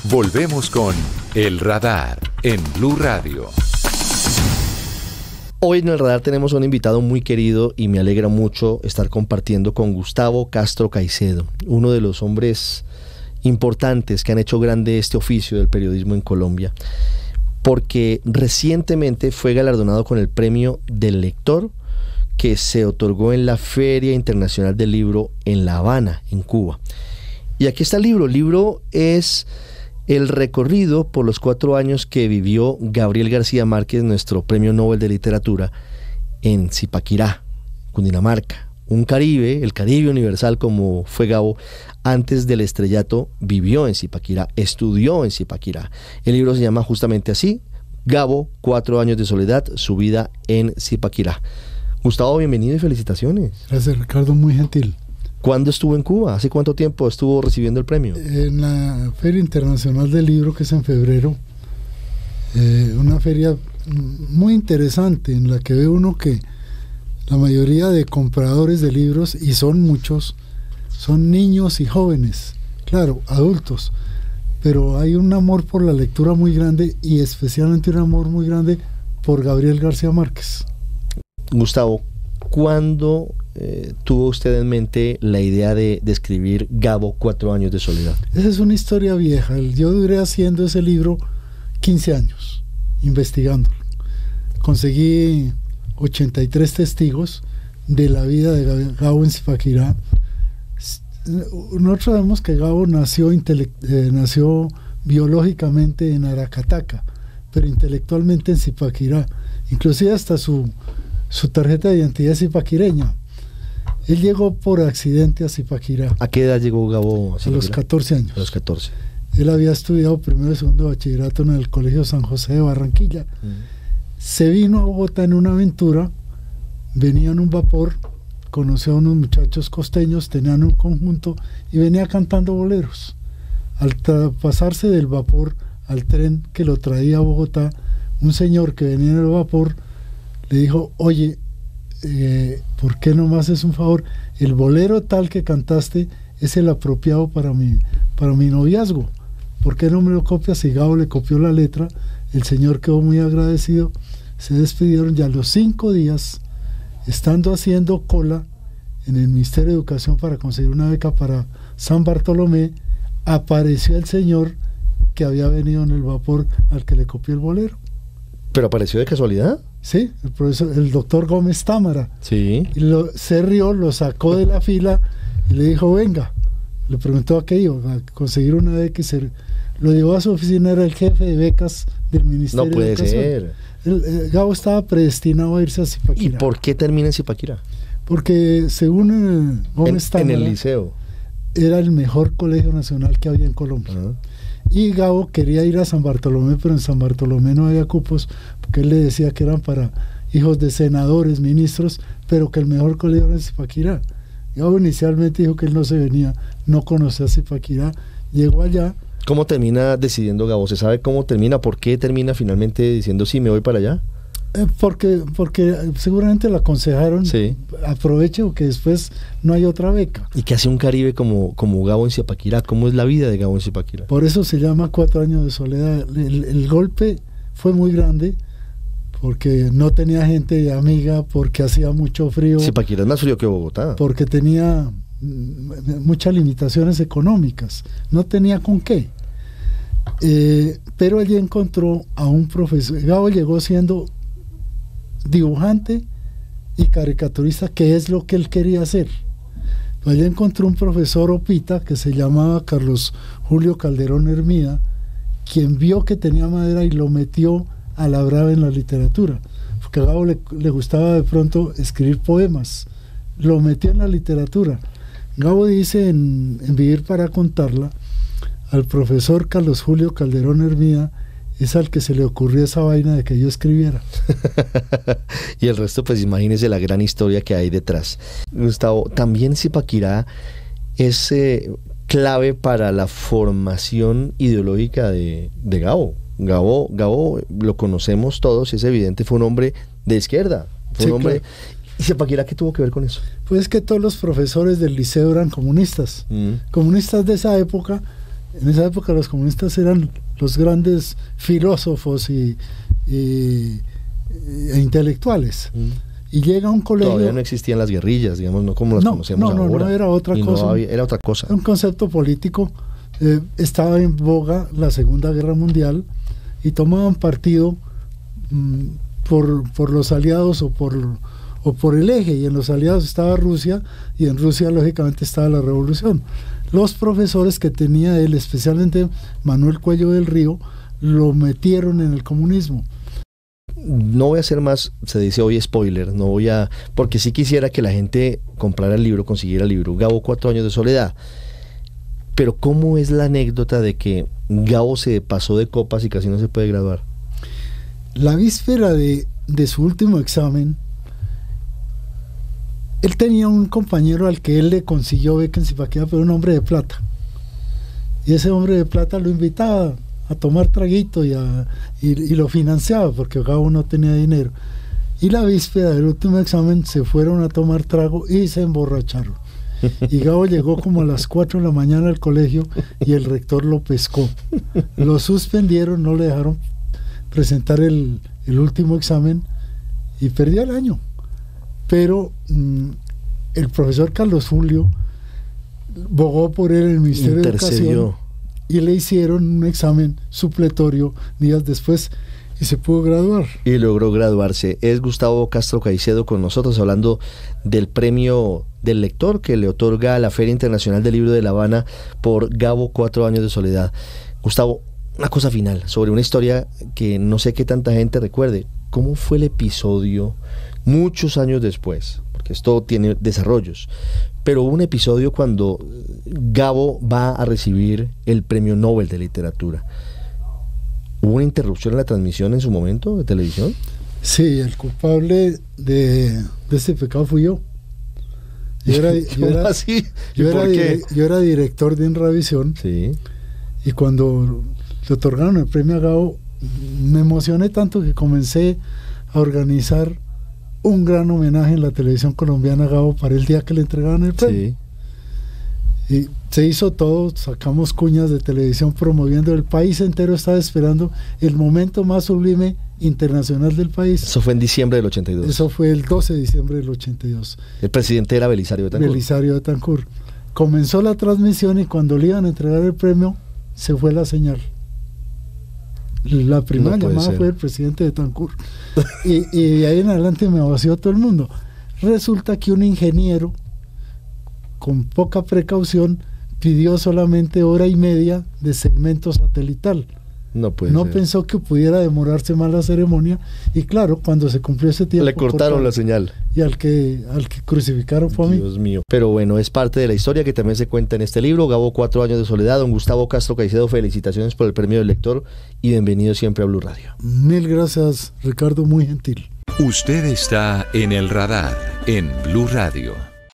Volvemos con El Radar en Blue Radio. Hoy en El Radar tenemos un invitado muy querido y me alegra mucho estar compartiendo con Gustavo Castro Caicedo, uno de los hombres importantes que han hecho grande este oficio del periodismo en Colombia, porque recientemente fue galardonado con el premio del lector que se otorgó en la Feria Internacional del Libro en La Habana, en Cuba. Y aquí está el libro. El libro es el recorrido por los 4 años que vivió Gabriel García Márquez, nuestro Premio Nobel de Literatura, en Zipaquirá, Cundinamarca. Un Caribe, el Caribe universal como fue Gabo, antes del estrellato vivió en Zipaquirá, estudió en Zipaquirá. El libro se llama justamente así, Gabo, 4 años de soledad, su vida en Zipaquirá. Gustavo, bienvenido y felicitaciones. Gracias, Ricardo, muy gentil. ¿Cuándo estuvo en Cuba? ¿Hace cuánto tiempo estuvo recibiendo el premio? En la Feria Internacional del Libro, que es en febrero, una feria muy interesante en la que ve uno que la mayoría de compradores de libros, y son muchos, son niños y jóvenes, claro, adultos, pero hay un amor por la lectura muy grande y especialmente un amor muy grande por Gabriel García Márquez. Gustavo, ¿cuándo tuvo usted en mente la idea de escribir Gabo, 4 años de soledad? Esa es una historia vieja. Yo duré haciendo ese libro 15 años, investigándolo. Conseguí 83 testigos de la vida de Gabo en Zipaquirá. Nosotros sabemos que Gabo nació biológicamente en Aracataca, pero intelectualmente en Zipaquirá. Inclusive hasta su tarjeta de identidad es zipaquireña. Él llegó por accidente a Zipaquirá. ¿A qué edad llegó Gabo a Zipaquirá? A los 14 años. A los 14. Él había estudiado primero y segundo bachillerato en el Colegio San José de Barranquilla. Se vino a Bogotá en una aventura, venía en un vapor, conoció a unos muchachos costeños, tenían un conjunto y venía cantando boleros. Al pasarse del vapor al tren que lo traía a Bogotá, un señor que venía en el vapor le dijo: oye, ¿por qué no me haces un favor? El bolero tal que cantaste es el apropiado para mi noviazgo. ¿Por qué no me lo copias? Y Gabo le copió la letra. El señor quedó muy agradecido. Se despidieron y a los 5 días, estando haciendo cola en el Ministerio de Educación para conseguir una beca para San Bartolomé, apareció el señor que había venido en el vapor al que le copió el bolero. ¿Pero apareció de casualidad? Sí, el doctor Gómez Támara. Sí. Y se rió, lo sacó de la fila y le dijo: venga. Le preguntó a qué iba, a conseguir una beca, y lo llevó a su oficina. Era el jefe de becas del Ministerio de Educación. No puede ser. Gabo estaba predestinado a irse a Zipaquirá. ¿Y por qué termina en Zipaquirá? Porque según Gómez Támara, en el liceo era el mejor colegio nacional que había en Colombia. Y Gabo quería ir a San Bartolomé, pero en San Bartolomé no había cupos, porque él le decía que eran para hijos de senadores, ministros, pero que el mejor colegio era en Zipaquirá. Gabo inicialmente dijo que él no se venía, no conocía Zipaquirá, llegó allá. ¿Cómo termina decidiendo Gabo? ¿Se sabe cómo termina? ¿Por qué termina finalmente diciendo sí, me voy para allá? Porque seguramente le aconsejaron, sí, aproveche porque después no hay otra beca. ¿Y qué hace un Caribe como Gabo en Zipaquirá? ¿Cómo es la vida de Gabo en Zipaquirá? Por eso se llama 4 años de soledad. El golpe fue muy grande porque no tenía gente amiga, porque hacía mucho frío. Zipaquirá es más frío que Bogotá. Porque tenía muchas limitaciones económicas, no tenía con qué. Pero allí encontró a un profesor. Gabo llegó siendo dibujante y caricaturista, que es lo que él quería hacer. Allí encontró un profesor Opita que se llamaba Carlos Julio Calderón Hermida, quien vio que tenía madera y lo metió a la brava en la literatura, porque a Gabo le gustaba de pronto escribir poemas, lo metió en la literatura. Gabo dice en Vivir para contarla, al profesor Carlos Julio Calderón Hermida es al que se le ocurrió esa vaina de que yo escribiera. Y el resto, pues imagínese la gran historia que hay detrás. Gustavo, también Zipaquirá es clave para la formación ideológica de Gabo. Gabo lo conocemos todos, es evidente, fue un hombre de izquierda, fue un hombre... Claro. ¿Y Zipaquirá qué tuvo que ver con eso? Pues que todos los profesores del liceo eran comunistas, comunistas de esa época, En esa época los comunistas eran los grandes filósofos e intelectuales. Y llega a un colegio... Todavía no existían las guerrillas, digamos, no como las conocemos ahora. No, era otra cosa. Era otra cosa. Un concepto político. Estaba en boga la Segunda Guerra Mundial y tomaban partido por los aliados o por el eje, y en los aliados estaba Rusia, y en Rusia lógicamente estaba la revolución. Los profesores que tenía él, especialmente Manuel Cuello del Río, lo metieron en el comunismo. No voy a hacer más, se dice hoy spoiler, porque sí quisiera que la gente comprara el libro, consiguiera el libro, Gabo, 4 años de soledad. Pero ¿cómo es la anécdota de que Gabo se pasó de copas y casi no se puede graduar? La víspera de su último examen, él tenía un compañero al que él le consiguió beca en Zipaquirá, pero un hombre de plata. Y ese hombre de plata lo invitaba a tomar traguito y lo financiaba, porque Gabo no tenía dinero. Y la víspera del último examen se fueron a tomar trago y se emborracharon. Y Gabo llegó como a las 4 de la mañana al colegio y el rector lo pescó. Lo suspendieron, no le dejaron presentar el último examen y perdió el año. Pero el profesor Carlos Julio bogó por él en el Ministerio de Educación y le hicieron un examen supletorio días después y se pudo graduar. Y logró graduarse. Es Gustavo Castro Caicedo con nosotros hablando del premio del lector que le otorga a la Feria Internacional del Libro de La Habana por Gabo, 4 años de soledad. Gustavo, una cosa final sobre una historia que no sé qué tanta gente recuerde. ¿Cómo fue el episodio muchos años después? Porque esto tiene desarrollos. Pero hubo un episodio cuando Gabo va a recibir el Premio Nobel de Literatura. ¿Hubo una interrupción en la transmisión en su momento de televisión? Sí, el culpable de este pecado fui yo. Yo era director de Inravisión. Sí. Y cuando le otorgaron el premio a Gabo, me emocioné tanto que comencé a organizar un gran homenaje en la televisión colombiana a Gabo para el día que le entregaban el premio. Sí. Y se hizo todo, sacamos cuñas de televisión promoviendo, el país entero estaba esperando el momento más sublime internacional del país. Eso fue en diciembre del 82. Eso fue el 12 de diciembre del 82. El presidente era Belisario Betancur. Belisario Betancur. Comenzó la transmisión y cuando le iban a entregar el premio, se fue la señal. La primera llamada fue el presidente Betancur. y de ahí en adelante me vació todo el mundo. Resulta que un ingeniero, con poca precaución, pidió solamente 1:30 de segmento satelital. No pensó que pudiera demorarse más la ceremonia, y claro, cuando se cumplió ese tiempo le cortaron la señal, y al que crucificaron fue a mí. Dios mío. Pero bueno, es parte de la historia que también se cuenta en este libro, Gabo, 4 años de soledad. Don Gustavo Castro Caicedo, felicitaciones por el premio del lector y bienvenido siempre a Blue Radio. Mil gracias, Ricardo, muy gentil. Usted está en El Radar en Blue Radio.